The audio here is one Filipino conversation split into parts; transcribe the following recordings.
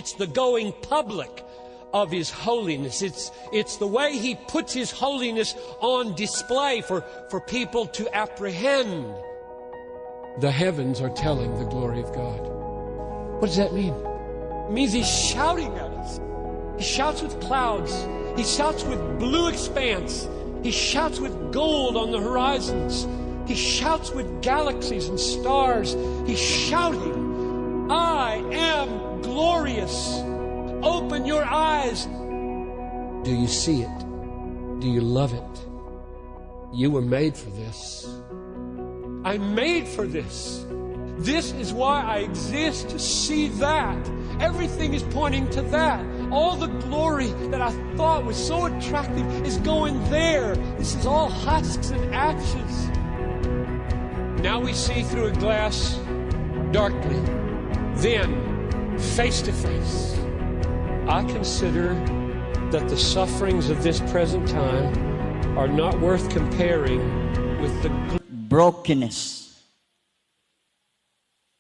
It's the going public of His holiness. It's the way He puts His holiness on display for people to apprehend. The heavens are telling the glory of God. What does that mean? It means He's shouting at us. He shouts with clouds. He shouts with blue expanse. He shouts with gold on the horizons. He shouts with galaxies and stars. He's shouting, I am glorious. Open your eyes. Do you see it? Do you love it? You were made for this. I'm made for this. This is why I exist, to see that. Everything is pointing to that. All the glory that I thought was so attractive is going there. This is all husks and ashes. Now we see through a glass darkly, then face to face. I consider that the sufferings of this present time are not worth comparing with the brokenness.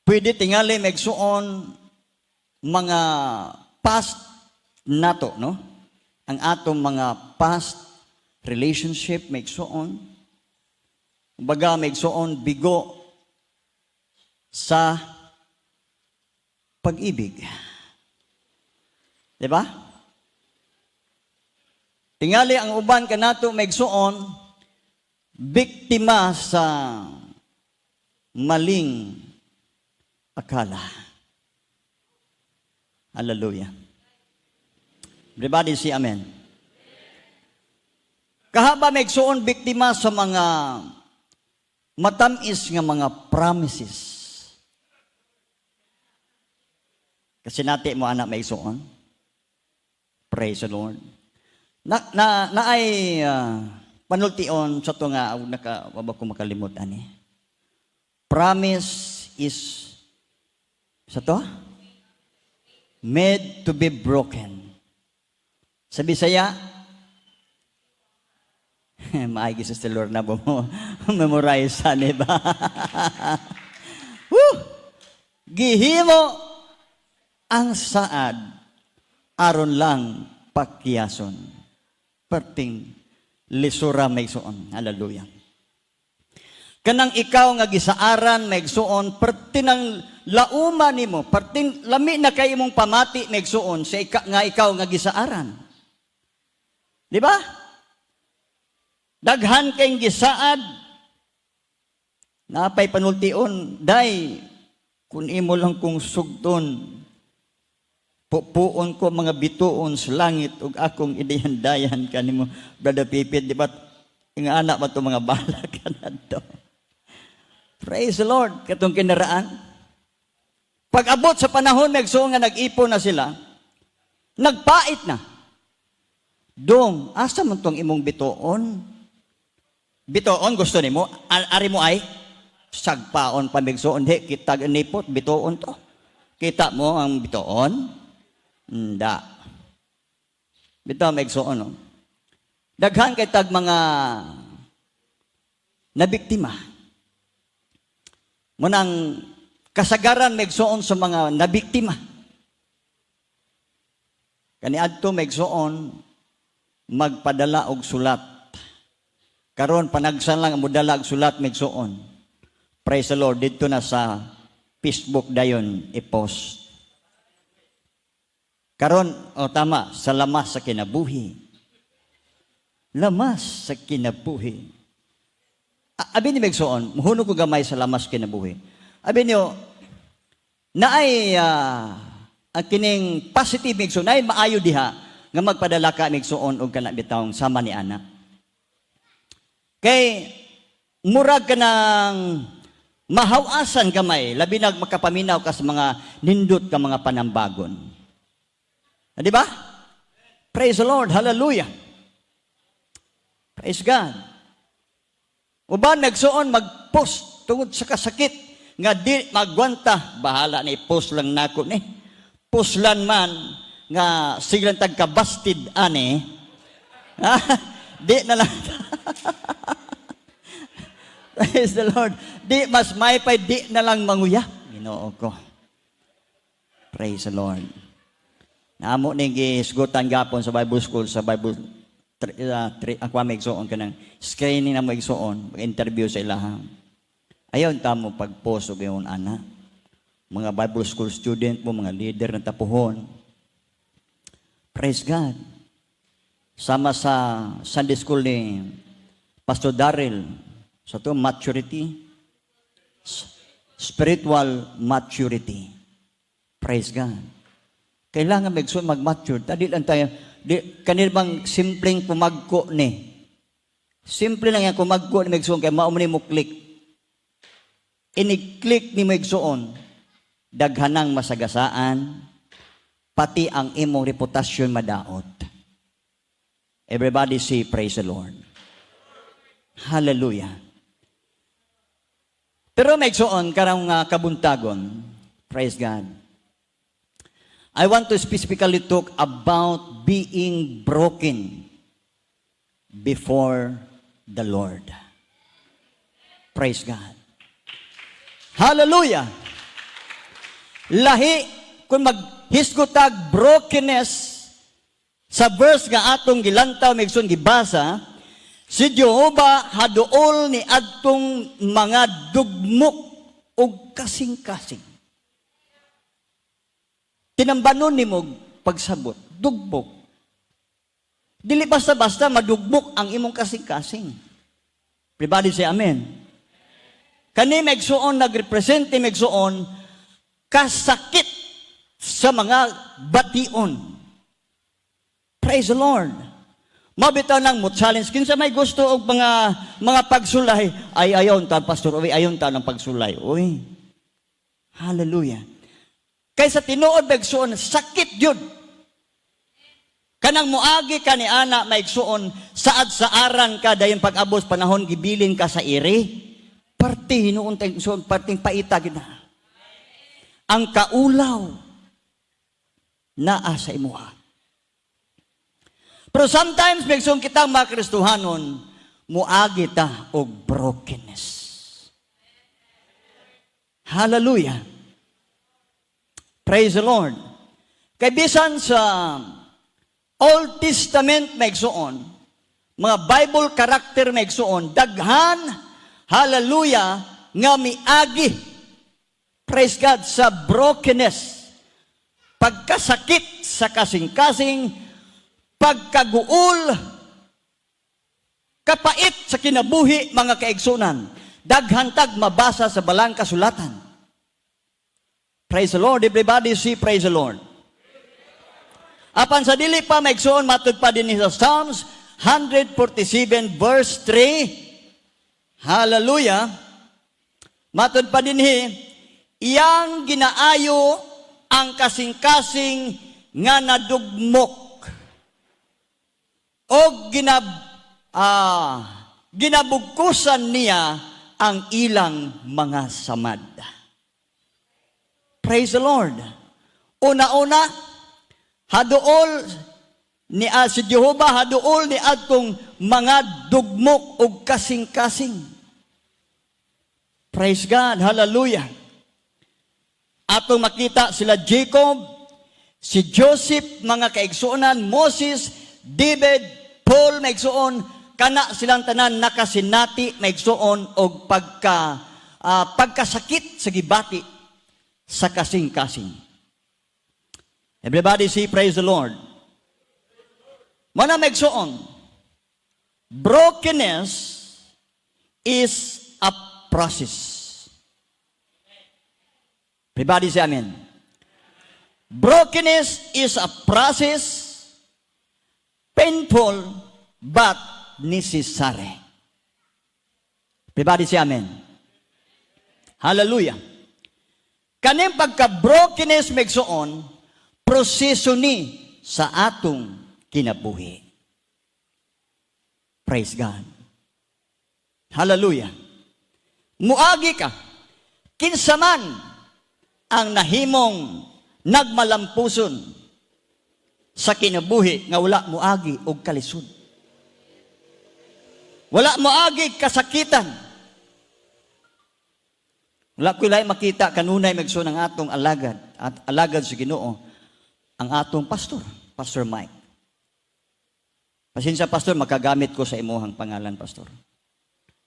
Pwede tingali magsuon mga past nato, no? Ang atong mga past relationship magsuon. Baga magsuon bigo sa pag-ibig. Diba? Tingali ang uban kanato magsuon biktima sa maling akala. Hallelujah. Everybody say amen. Kahaba magsuon biktima sa mga matamis nga mga promises. Kasi nati mo anak magsuon. Praise the Lord. Na ay panultion sa to nga waba ko makalimot ani. Promise is sa to made to be broken. Sa Bisaya, maigi sa Lord na mo memorize ani ba? Gihimo ang saad aron lang pakyason. Perting lisura may suon. Hallelujah. Kanang ikaw nga gisaaran megsuon pertinang lauma nimo, pertin lami na kay imong pamati megsuon sa ikaw nga gisaaran. Di ba? Daghan kayong gisaad. Napay panultion, day kun imo lang kung sugton. Pupuon ko mga bituon sa langit ug akong idayan-dayan kanimo, Brother Pipit, di ba? Nga anak ba to mga bala kanadto. Praise the Lord, katong kinaraan. Pag abot sa panahon, nagsuon nga nag-ipon na sila, nagpait na. Dong, asa man tong imong bituon? Bituon, gusto ni mo? Ari mo ay? Sagpaon pa migsuon. Di, kita ganipot, bituon to. Kita mo ang bituon? Hindi. Bitaw migsuon, no? Daghan kay tag mga nabiktima. Munang kasagaran megsuon sa mga nabiktima. Kaniadto megsuon magpadala og sulat. Karon panagsan lang modala og sulat megsuon. Praise the Lord, dito na sa Facebook dayon i-post. Karon tama sa lamas sa kinabuhi. Lamas sa kinabuhi. Abi ni megsuon, muhuno ko gamay sa lamas kinabuhi. Abi niyo, naay ang kining positive megsuon, naay maayo diha nga magpadala ka megsuon og kana bitawng sama ni ana. Kay murag ka ng mahawasan gamay, labi na makapaminaw ka sa mga nindot ka mga panambagon. Di ba? Praise the Lord, hallelujah. Praise God. Uban nagsuon mag-post tungod sa kasakit nga di magwanta, bahala ni post lang nako ni. Postlan man nga siglang tagkabastid ani. Di na lang. Praise the Lord. Di mas may pa di na lang manguya. Ginoo ko. Praise the Lord. Naamo ni gisgutan gapon sa Bible school, sa Bible ako maigsoon ka ng screening na maigsoon, mag-interview sa ilahang. Ayaw tamo pag-post o gayon, ana. Mga Bible school student mo, mga leader ng tapuhon. Praise God. Sama sa Sunday school ni Pastor Darrell, sa to maturity, spiritual maturity. Praise God. Kailangan mag-mature. Tadi lang tayo, kanil bang simpleng pumagko ni. Simple lang yan, kumagko ni Megsoon, kaya maumuni mo click. Ini-click ni Megsoon, daghanang masagasaan, pati ang imong reputasyon madaot. Everybody say, praise the Lord. Hallelujah. Pero Megsoon, karang kabuntagon, praise God. I want to specifically talk about being broken before the Lord. Praise God. Hallelujah. Lahi, kung maghisgutag brokenness sa verse nga atong gilantaw, Megson gibasa, si Jehova haduol ni adtong mga dugmok o kasing-kasing. Tinambanon ni mo pagsabot, dugbok. Dili basta-basta madugbok ang imong kasing-kasing. Everybody say amen. Kani Megsoon, nagrepresente Megsoon, kasakit sa mga bation. Praise the Lord. Mabitaw nang mo challenge. Kinsa may gusto og mga pagsulay, ay ayon ta, Pastor, ayon ta ng pagsulay. Uy, hallelujah. Kaysa tinuod Megsoon, sakit yun. Kanang muagi ka ni ana maigsuon, saad sa aran ka, dayon pag-abos panahon, gibilin ka sa iri, parte hinuon tayo, parting paita gina. Ang kaulaw, naa sa imuha. Pero sometimes, Megsoon kitang mga Kristohanon, muagi ta og brokenness. Hallelujah. Praise the Lord. Kay bisan sa Old Testament Megsoon, mga Bible character Megsoon, daghan, hallelujah, nga miagi, praise God, sa brokenness, pagkasakit sa kasing-kasing, pagkaguol, kapait sa kinabuhi, mga kaigsunan, daghantag mabasa sa balang kasulatan. Praise the Lord. Everybody say praise the Lord. Apan sa dili pa Megsoon, matud pa din sa Psalms 147 verse 3. Hallelujah. Matud pa din iyang ginaayo ang kasing-kasing nga nadugmok o ginabugkusan niya ang ilang mga samad. Praise the Lord. Una-una, haduol ni si Jehova, haduol ni atong mga dugmok o kasing-kasing. Praise God. Hallelujah. Atong makita sila Jacob, si Joseph, mga kaigsuonan, Moses, David, Paul, maigsuon, kana silang tanan nakasinati, maigsuon, o pagkasakit sa gibati sa kasing-kasing. Everybody say praise the Lord. Mana megsoon, brokenness is a process. Everybody say amen. Brokenness is a process, painful but necessary. Everybody say amen. Hallelujah. Kaning pagka-brokenness megsoon, proseso ni sa atong kinabuhi. Praise God. Hallelujah. Muagi ka, kinsa man ang nahimong nagmalampuson sa kinabuhi nga wala muagi og kalisod. Wala muagi kasakitan. Wala ko ilay makita kanunay megso ng atong alagad at alagad sa Ginoo. ang atong pastor, Pastor Mike. Pasensya, Pastor, makagamit ko sa imuhang pangalan, Pastor.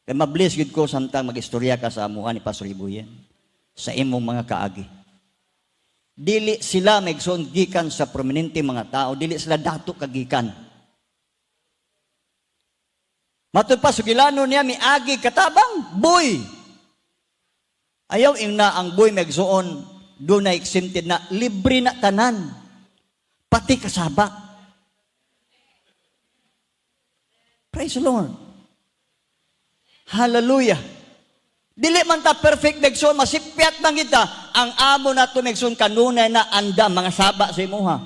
Kaya mabliss gid ko samtang mag-istorya ka sa amuhan ni Pastor Ibuyen sa imong mga kaagi. Dili sila maigsoon gikan sa prominente mga tao, dili sila dato kagikan. Matud pa sugilano niya miagi katabang boy. Ayaw na ang boy maigsoon do na exempted na libre na tanan. Pati kasaba. Praise the Lord. Hallelujah. Dili man ta perfect megson, masipyat man kita. Ang amo na to megson kanunay na anda mga saba sa imuha.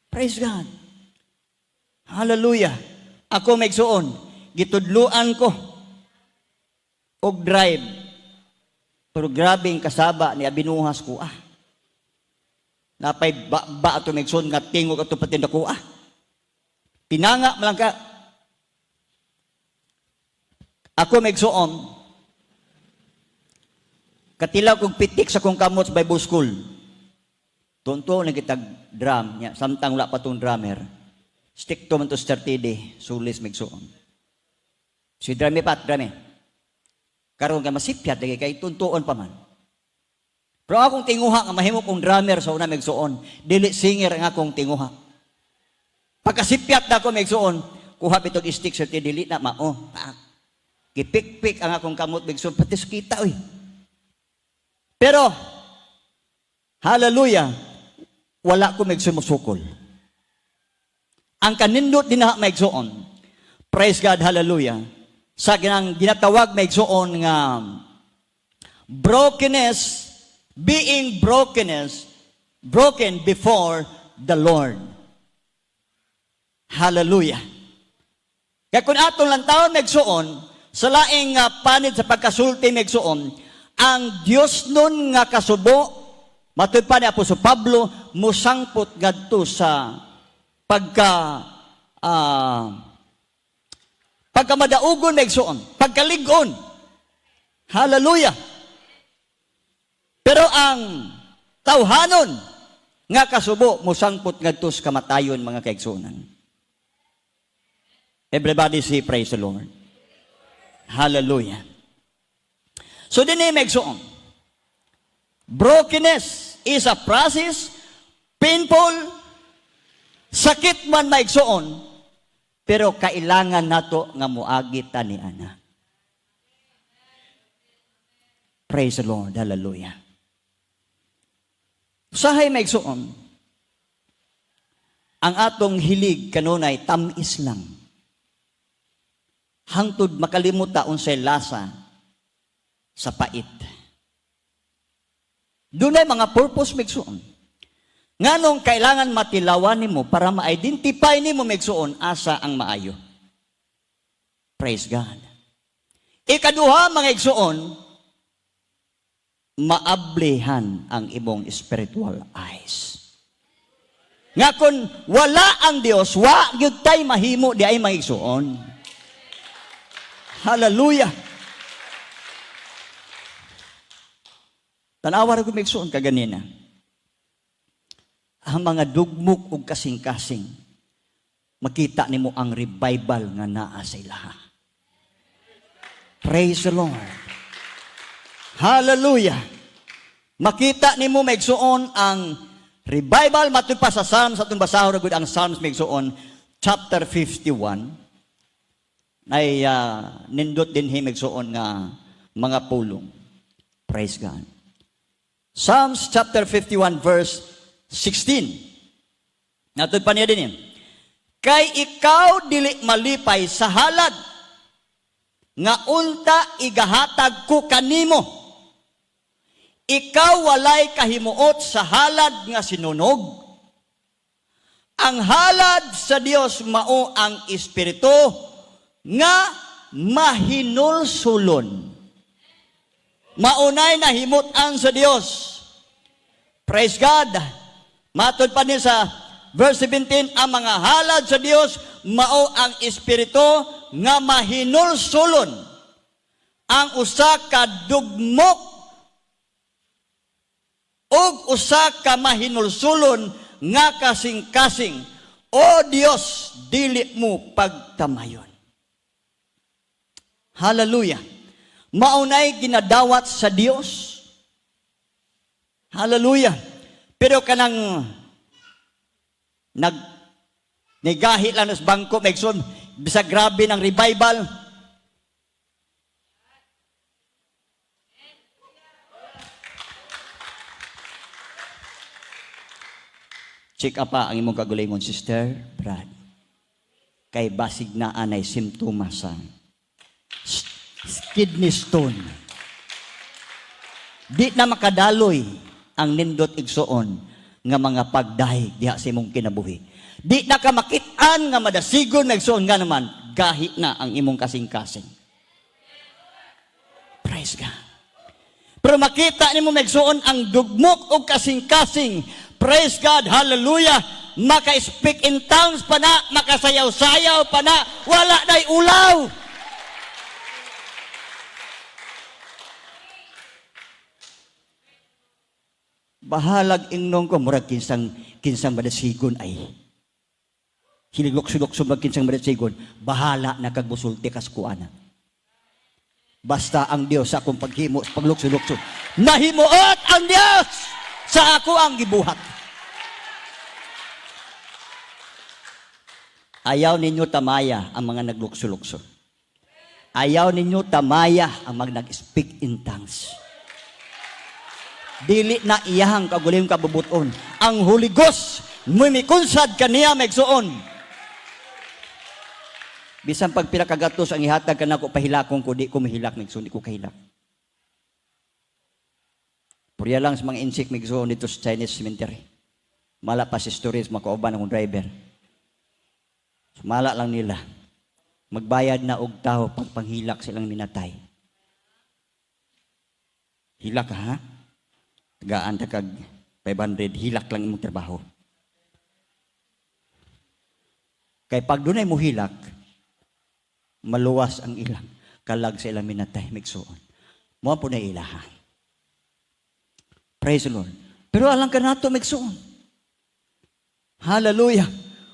Praise God. Hallelujah. Ako megsoon, gitudluan ko og drive. Pero grabing kasaba ni abinuhas ko Napay ba ato megson nga tingog ato patinda ko Pinanga man ka. Ako megsoon, katilaw kong pitik sa kong kamot sa Bible School. Tunto nagitag drum niya, samtang wala pa tong drummer. Stick to man to 30 day, sulis megsoon. Si drummer drummer. Karon nga masipyat lagi kay tuntuon pa man. Pero akong tinguha nga mahimo kong drummer sa una megsoon, dili singer ang akong tinguha. Pagkasipyat na ako megsoon, kuha bitog stick sa dili na mao. Gipik-pik ang akong kamot megsoon, pati kita Pero hallelujah, wala ko megsoon musukol. Ang kanindot din na megsoon. Praise God, hallelujah. Sa ginatawag megsoon nga brokenness, being broken before the Lord. Hallelujah. Kaya kung atong lantawon megsoon, sa laing panid sa pagkasulti megsoon, ang Dios nun nga kasubo, matud pa ni Apostol Pablo, musangpot gadto sa pagkamadaugon megsoon, pagkaligon. Hallelujah. Pero ang tawhanon nga kasubo, musangpot gadto sa kamatayon mga kaigsunan. Everybody say praise the Lord. Hallelujah. So din megsoon. Brokenness is a process, painful, sakit man maigsoon, pero kailangan nato nga muagi ta ni ana. Praise the Lord. Hallelujah. Usahay maigsoon, ang atong hilig kanunay tamis lang. Hangtod makalimuta unsay lasa sa pait. Dunay mga purpose megsuon. Nganong kailangan matilawan nimo para ma-identify nimo megsuon asa ang maayo. Praise God. Ikaduha mga igsuon, maablehan ang imong spiritual eyes. Nga kun wala ang Dios, wa gyud tay mahimo di ay mga igsuon. Hallelujah. Tanawa ko megsuon kaganina. Ang mga dugmok ug kasing-kasing, makita nimo ang revival nga naa sa ilaha. Praise the Lord. Hallelujah. Makita nimo megsuon ang revival matud pa sa Psalms atong basahon gud ang Psalms megsuon chapter 51. Ay nindot din himigsoon nga mga pulong. Praise God. Psalms chapter 51 verse 16. Natod pa niya din kay ikaw dili malipay sa halad nga unta igahatag ko kanimo. Ikaw walay kahimuot sa halad nga sinunog. Ang halad sa Dios mao ang espiritu nga mahinulsulon. Maunay na himutan sa Dios. Praise God. Matod pa niya sa verse 17, ang mga halad sa Dios mao ang espiritu nga mahinulsulon. Ang usa ka dugmok og usa ka mahinulsulon nga kasing-kasing, o Dios, dili mo pagtamayon. Hallelujah. Maunay ginadawat sa Dios. Hallelujah. Pero kanang nigahi lang sa bangko, megson, bisa grabe ng revival. Check up pa ang imong kagulingon, Sister Brad. Kay basig na anay simptomas sa kidney stone. Di na makadaloy ang nindot igsoon nga mga pagdahig diha sa imong kinabuhi. Di na ka makitaan nga madasigon na igsoon nga naman, gahi na ang imong kasing-kasing. Praise God. Pero makita nimo megsoon ang dugmok o kasing-kasing. Praise God, hallelujah. Maka-speak in tongues pa na, makasayaw-sayaw pa na, wala na'y ulaw. Bahalag ingnong ko, murag kinsang madasigon ay. Hiligok-silok sumag kinsang madasigon, bahala na kagbusulti kaskuana. Basta ang Dios sa akong paghimo, paglukso-lukso. Nahimuot ang Dios sa ako ang gibuhat. Ayaw ninyo tamaya ang mga naglukso-lukso. Ayaw ninyo tamaya ang mga nag-speak in tongues. Dili na iyahang kaguling kabubuton. Ang Holy Ghost, mumikunsad kaniya megsuon. Bisan pag pinakagatos ang ihatag ka na ko pahilakong ko, di ko mahilak megsuon, di ko kahilak. Puriya lang sa mga insik megsuon dito sa Chinese cemetery. Mala pa si stories, makauban akong driver. Sumala lang nila. Magbayad na og tao pag panghilak silang minatay. Hilak ka, ha? Tagaan ta kag 500, hilak lang imong trabaho. Kay pag dunay mo hilak, maluwas ang ilang kalag sa ilang minatay migsuon. Mo po na ilaha. Praise the Lord. Pero alang ka nato migsuon. Hallelujah.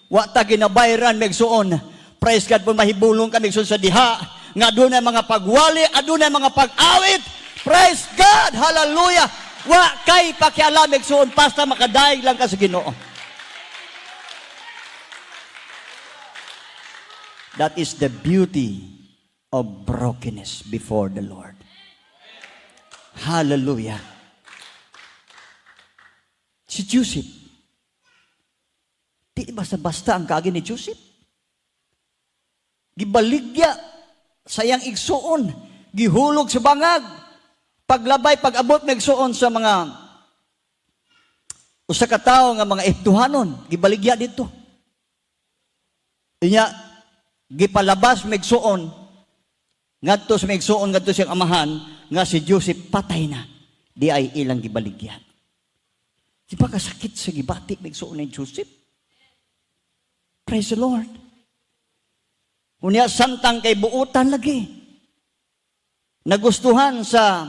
Wa ta ginabayran migsuon. Praise God po mahibulong ka migsuon sa diha nga adunay mga pagwali, adunay mga pag-awit. Praise God. Hallelujah. Wa kay pakialam migsuon basta makadaig lang ka sa Ginoo. That is the beauty of brokenness before the Lord. Hallelujah. Si Joseph, di basta-basta ang kaagi ni Joseph. Gibaligya sayang igsuon, gihulog sa bangag, paglabay, pag-abot na igsuon sa mga usa ka tawo nga mga Ehiptohanon, gibaligya dito. Inya, gipalabas megsuon ngadto sa megsuon ngadto siyang amahan nga si Joseph patay na, di ay ilang gibaligyan. Di ba kasakit sa gibati megsuon ni Joseph? Praise the Lord. Unya samtang kay buutan lagi, nagustuhan sa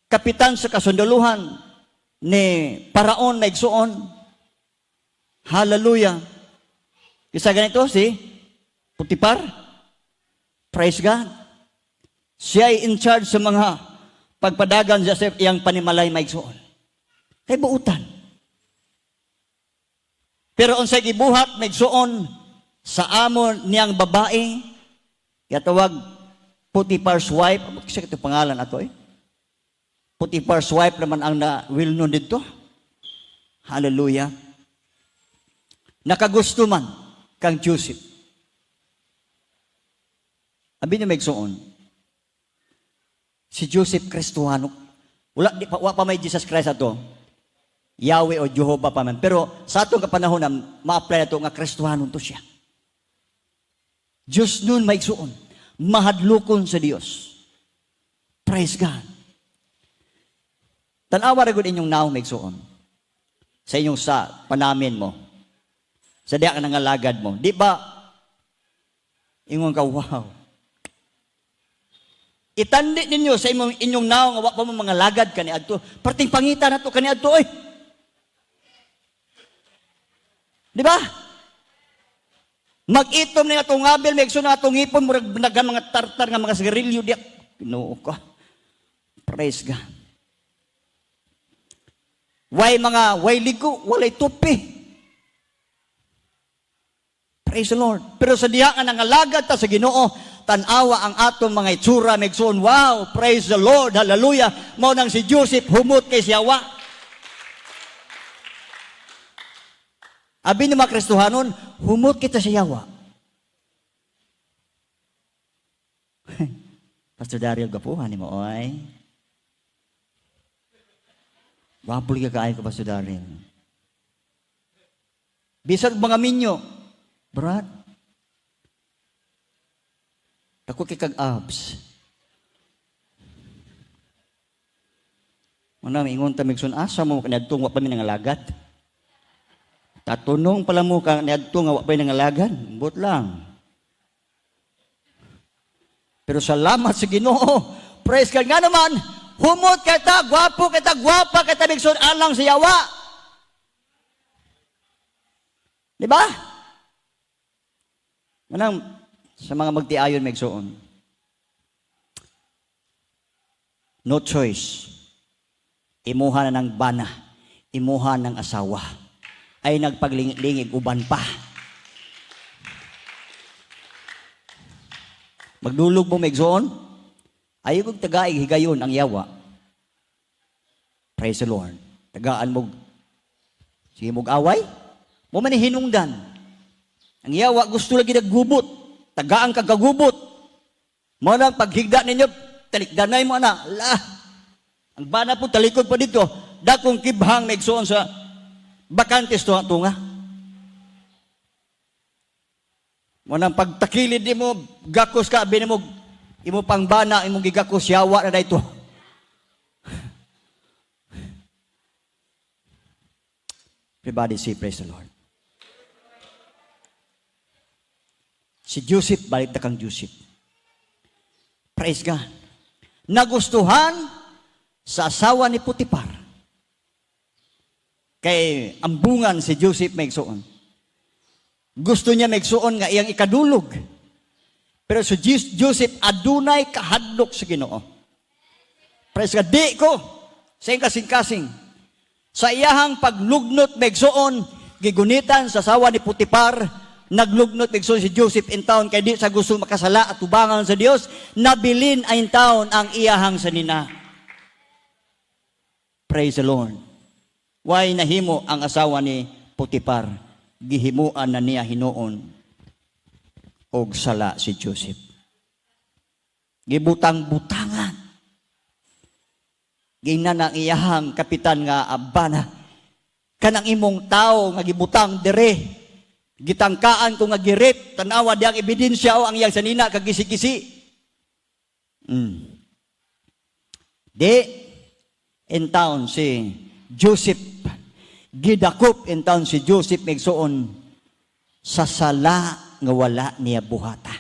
kapitan sa kasunduluhan ni Paraon megsuon. Hallelujah. Isa ganito si Putipar. Praise God. Siya ay in charge sa mga pagpadagan sa iyang panimalay maigsuon. Kay buutan. Pero unsay gibuhat maigsuon sa amon niyang babae, katawag Putipar's wife, kasi ito pangalan ato Putipar's wife naman ang will known dito. Hallelujah. Nakagusto man kang Joseph. Abi niya megsuon. Si Joseph Kristohano, wala pa may Jesus Christ ato. Yahweh o Jehovah pa man. Pero sa atong kapanahon ma-apply na ito nga Kristohano to siya. Diyos nun maigsuon. Mahadlukon sa Diyos. Praise God. Tanawa rin inyong naong maigsuon. Sa inyong sa panamin mo. Sa diya ka nangalagad mo. Di ba? Ingon ka, wow. Itandi ninyo sa inyong naong awa pa mo mga lagad kaniadto. Perting pangita na to kaniadto oy. Di ba? Mag-itom ni atong abil, may na atong ipon, murag naga mga tartar nga mga sigarilyo diya. Ginoo ka. Praise God. Way ligo, walay tupi. Praise the Lord. Pero sa diha nga nangalagad ta sa Ginoo, tanawa ang atong mga itsura, megsoon, wow, praise the Lord, hallelujah. Mao nang si Joseph humot kay siyawa. Abi ni mga Kristohanon, humot kita sa yawa. Pastor Daryl, gapuhan ni mo, oy. Wapul ka kaayo ko, Pastor Daryl. Bisag mga minyo, Brad, ako kikag abs. Muna, ingon ta migsun, asa mo kanadtong wa pa mi nangalagat. Tatunong pala mo kang niadto nga wa pa nangalagan, but lang. Pero salamat sa Ginoo. Praise God nga naman. Humot kita, gwapo kita, gwapa kita bigson alang sa yawa. Di ba? Manang sa mga magtiayon megsoon. No choice. Imuha na ng bana, imuha ng asawa. Ay nagpaglingig uban pa. Magdulog mo megsoon, ayaw kong tagaig higayon ang yawa. Praise the Lord. Tagaan mo, sige mong away, mo man hinungdan. Ang yawa gusto lagi naggubot, tagaan kagagubot. Mo nang paghigda ninyo, talikdanay mo na, ang bana po talikod pa dito, dakong kibhang megsoon sa bakantes to nga. Mo nang pagtakilid di mo, gakos ka, bini mo, imo pangbana, imo gigakos, yawa na dito. Everybody say, praise the Lord. Si Joseph, balik na kang Joseph. Praise God. Nagustuhan sa asawa ni Putipar. Kay ambungan si Joseph megsoon. Gusto niya megsoon nga iyang ikadulog. Pero si Joseph adunay kahadlok sa Ginoo. Praise God, di ko sa kasing-kasing. Sa iyahang paglugnot megsoon, gigunitan sa asawa ni Putipar, naglugnot megsoon si Joseph in town kay di sa gusto makasala at tubangan sa Dios, nabilin ay taon ang iyahang sanina. Praise the Lord. Why nahimo ang asawa ni Putipar? Gihimuan na niya hinuon og sala si Joseph. Gibutang-butangan. Gingnan ang iyahang kapitan nga abana. Kanang imong tao nga gibutang dire. Gitangkaan ko nga girip. Tanawa diyang ebidensya o ang iyang sanina kagisi-kisi. Di, in town si Joseph, gidakop in town si Joseph megsoon sa sala nga wala niya buhata.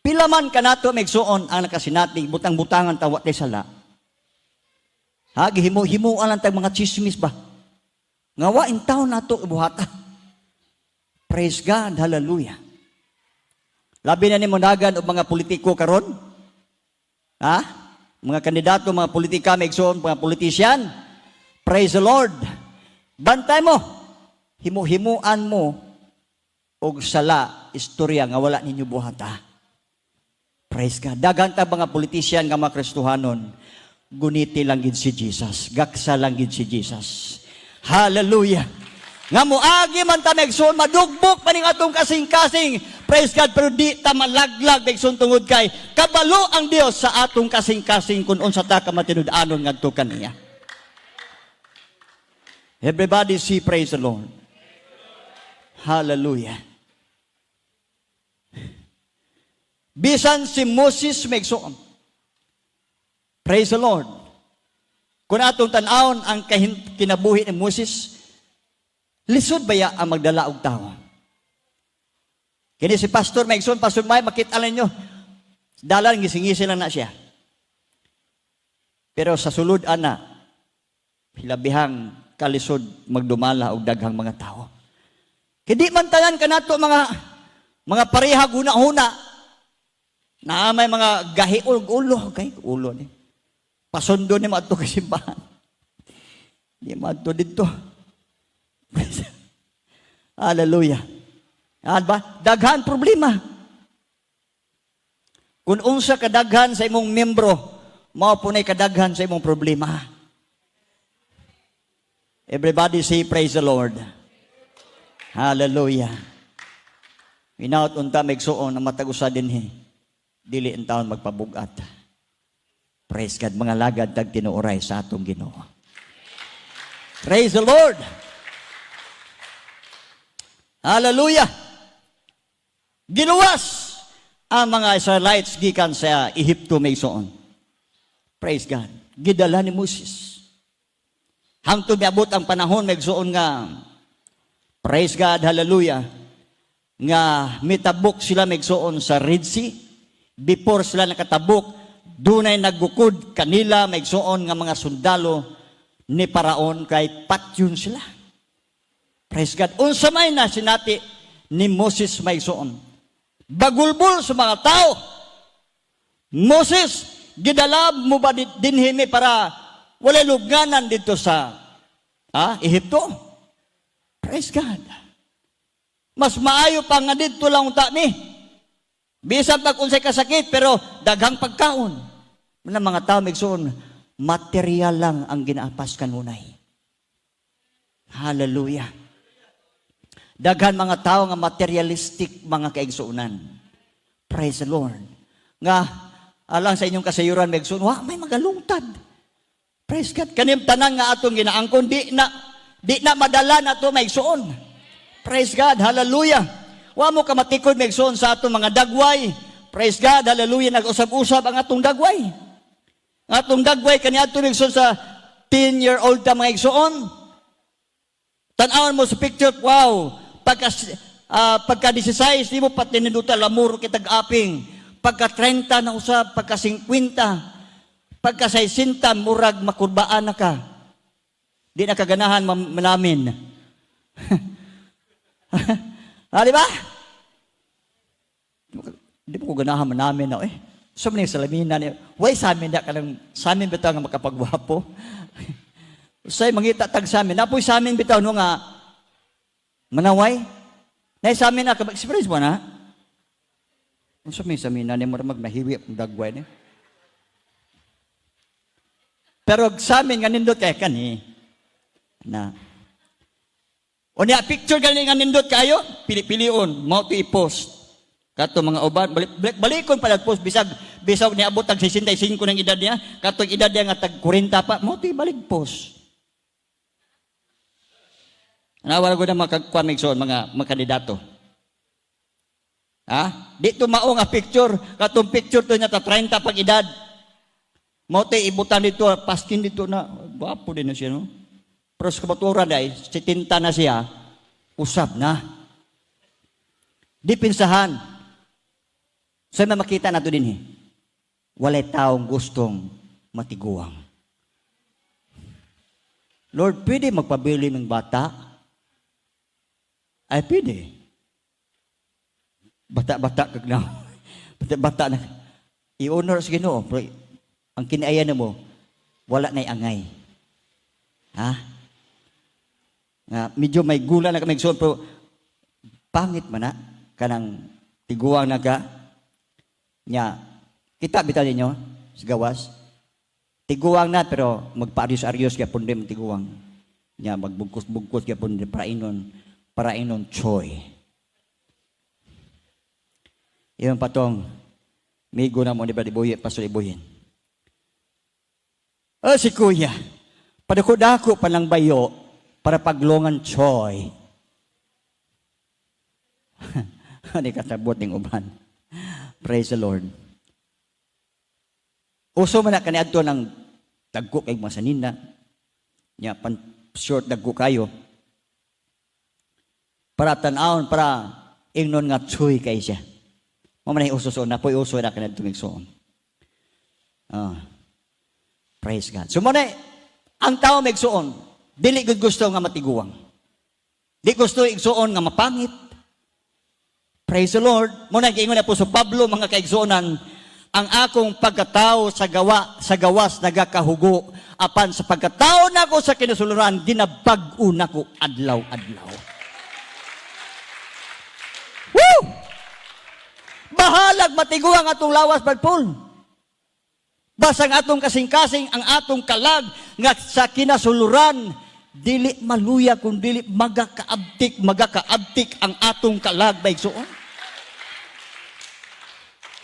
Pilaman kanato megsoon ang nakasinating butang-butangan tawa tay sala. Ha, gihimo-himuan lang tag mga chismis ba? Nga wa in town nato buhata. Praise God, hallelujah. Labi na ni monagan og mga politiko karon. Ha? Mga kandidato, mga politika megsoon, mga politician. Praise the Lord. Bantay mo. Himu-himuan mo og sala istorya nga wala ninyo buhata. Praise God. Dagan ta mga politician nga mga Kristohanon, guniti lang gid si Jesus. Gaksa lang gid si Jesus. Hallelujah. Nga moagi man ta megsoon, madugbok pa ning atong kasing-kasing. Praise God, pero di ta malaglag megsoon tungod kay kabalo ang Dios sa atong kasing-kasing kun unsa ta ka matinud-anon ngadto kaniya. Everybody say praise the Lord. Hallelujah. Bisan si Moses megsoon. Praise the Lord. Kung atong tan-awon ang kinabuhi ni Moses, lisod baya ang magdala og tawo. Kini si Pastor megsoon, Pastor May, makita ninyo, Dalan gisingisi lang na siya. Pero sa sulod ana, hilabihang kalisod magdumala og daghang mga tao. Kidi man tanan kanato mga pareha guna-huna na may mga gahiol kay ulo ni. Pasundo ni maadto kay simbahan. Di maadto didto. Hallelujah. Ba? Daghan problema. Kung unsa kadaghan sa imong membro, mao punay kadaghan sa imong problema. Everybody say praise the Lord. Hallelujah. Winaut unta megsuon ang matag-usa dinhi. Dili ang taon magpabugat. Praise God, mga lagad tag tinuoray sa atong Ginoo. Praise the Lord. Hallelujah. Giluwas ang mga Israelites gikan sa Ehipto megsuon. Praise God. Gidala ni Moses. Hangtod miabot ang panahon megsuon nga praise God, hallelujah, nga mitabok sila megsuon sa Red Sea. Before sila nakatabok, dunay naggukod kanila megsuon nga mga sundalo ni Paraon kay patyon sila. Praise God. Unsa may na sinati ni Moses megsuon. Bagulbol sa mga tao. Moses, gidala mo ba dinhimi para wala lugnanan dito sa Ehipto? Praise God. Mas maayo pa nga dito lang unta mi. Bisan pag unsay kasakit pero daghang pagkaon. Mga mga tao migsuon, material lang ang ginaapas kanunay. Hallelujah. Daghan mga tao nga materialistic mga kaigsuunan. Praise the Lord. Nga alang sa inyong kasayuran migsuon, wa may magalungtad. Praise God. Kanim tanan nga atong ginaangkon di na madala na to maigsuon. Praise God. Hallelujah. Wa mo ka matikod maigsuon sa atong mga dagway. Praise God. Hallelujah. Nag-usab-usab ang atong dagway. Ang atong dagway kaniadto maigsuon sa 10-year-old ta mga igsuon. Tan-awon mo sa picture, wow. Pagka 16, di mo pati ninuta lamuro kitag aping. Pagka 30 na usab, pagka 50, pagka 60, murag makurbaan na ka. Di na kaganahan manamin. Di ba? Di mo ko ganahan manamin na So many salamina niya. Why sa amin na kanang sa amin bitaw nga makapagwapo? Say mangita tag sa amin. Napoy sa amin bitaw no nga manaway. Nay sa amin na experience mo na. Unsa may sa amin na ni mag nahiwi ang dagway ni. Pero sa amin nga nindot kay kani na unya picture gani nga nindot kayo pili-pilion mao to i-post kato mga uban balikon pala post bisag niabot tag 65 ng edad niya katong edad niya nga tag 40 pa mao to ibalik post. Nawala ko na makagkuan mga kandidato. Di to mao nga picture katong picture to niya ta 30 pag edad. Mao tay ibutan dito, paskin dito na, gwapo din na siya, no? Pero sa kabaturan ay, 70 na siya, usab na. Di pinsahan. So, may makita nato din walay taong gustong matiguang. Lord, pwede magpabili ng bata? Ay, pwede. Bata-bata kagnaw. Bata-bata na. I-honor sa Ginoo. Ang kinaayan mo, wala na'y angay. Medyo may gula na kami pero pangit man na, kanang tiguang na ka, kita bitaw ninyo, sa gawas, tiguang na, pero magpa-aryos-aryos kaya pundi mo tiguang. Magbugkos-bugkos kaya pundi, para inon choy. Iyon patong, migo na mo, di ba, pasol ibuhin. Si kuya, padako-dako pa lang bayo para paglongan choy. Hindi katabot ng uban. Praise the Lord. Uso man na kaniadto ng dagko kay masanina. Short dagko kayo. Para tanawon, para ingnon nga choy kay siya. Mamanay ususon na po uso na kanang tumigsoon. Praise God. So muna, ang tao migsoon, dili gud gusto nga matiguang. Di gusto igsoon nga mapangit. Praise the Lord. Muna giingon na po sa Pablo, mga kaigsoonan, ang akong pagkatao sa gawas nagakahugo, apan sa pagkatao nako sa kinasuluran, ginabag-o nako adlaw-adlaw. Woo! Bahalag matiguang atong lawas, Brad Paul. Basang atong kasing-kasing, ang atong kalag nga sa kinasuluran, dili maluya kung dili magakaabtik ang atong kalag, baigsoon.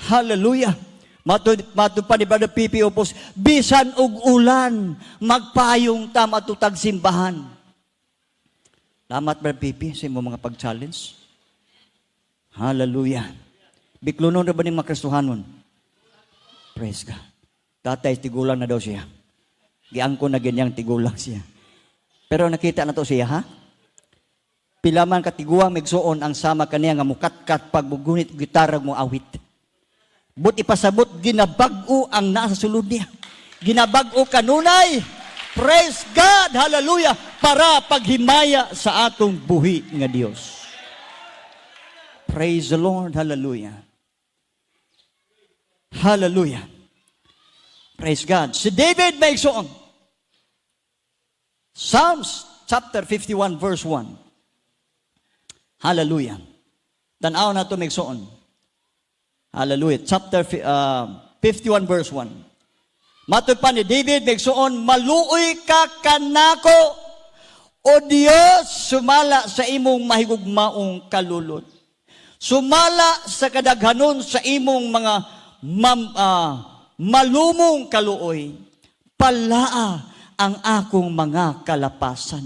Hallelujah. Matud pa ni Brother Pipi Opos, bisan og ulan, magpayong ta matutag simbahan. Salamat, Brother Pipi, sa imong mga pag-challenge. Hallelujah. Biklunon na ba ng makristuhanon? Praise God. Tatay, tigulang na daw siya. Giangko na ganyang tigulang siya. Pero nakita na to siya, ha? Pilaman katiguang migsuon ang sama kaniya nga mukatkat pagbugunit gitarag mo awit. But ipasabot, ginabag-o ang nasa sulod niya. Ginabag-o kanunay. Praise God, hallelujah, para paghimaya sa atong buhi nga Dios. Praise the Lord, hallelujah. Hallelujah. Praise God. Si David may igsoon. Psalms chapter 51 verse 1. Hallelujah. Tanaw na ito may igsoon. Hallelujah. Chapter 51 verse 1. Matod pa ni David may igsoon, maluoy ka kanako, o Diyos, sumala sa imong mahigugmaong kalulot. Sumala sa kadaghanon sa imong mga malumong kaluoy, palaa ang akong mga kalapasan.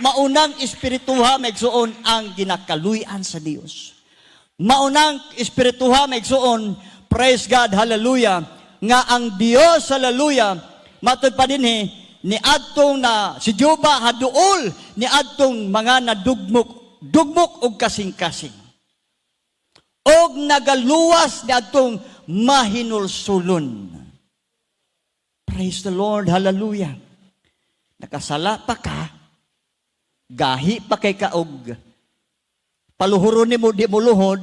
Maunang espirituha megsuon ang ginakaluyan sa Dios. Maunang espirituha megsuon, praise God, hallelujah, nga ang Dios, hallelujah, matud pa dinhi ni adtong na si Juba haduol ni adtong mga dugmok og kasing-kasing. Og nagaluwas ni adtong mahinulsulon. Praise the Lord, hallelujah. Nakasala pa ka, gahi pa kay kaog, paluhuron ni mo, di mo luhod,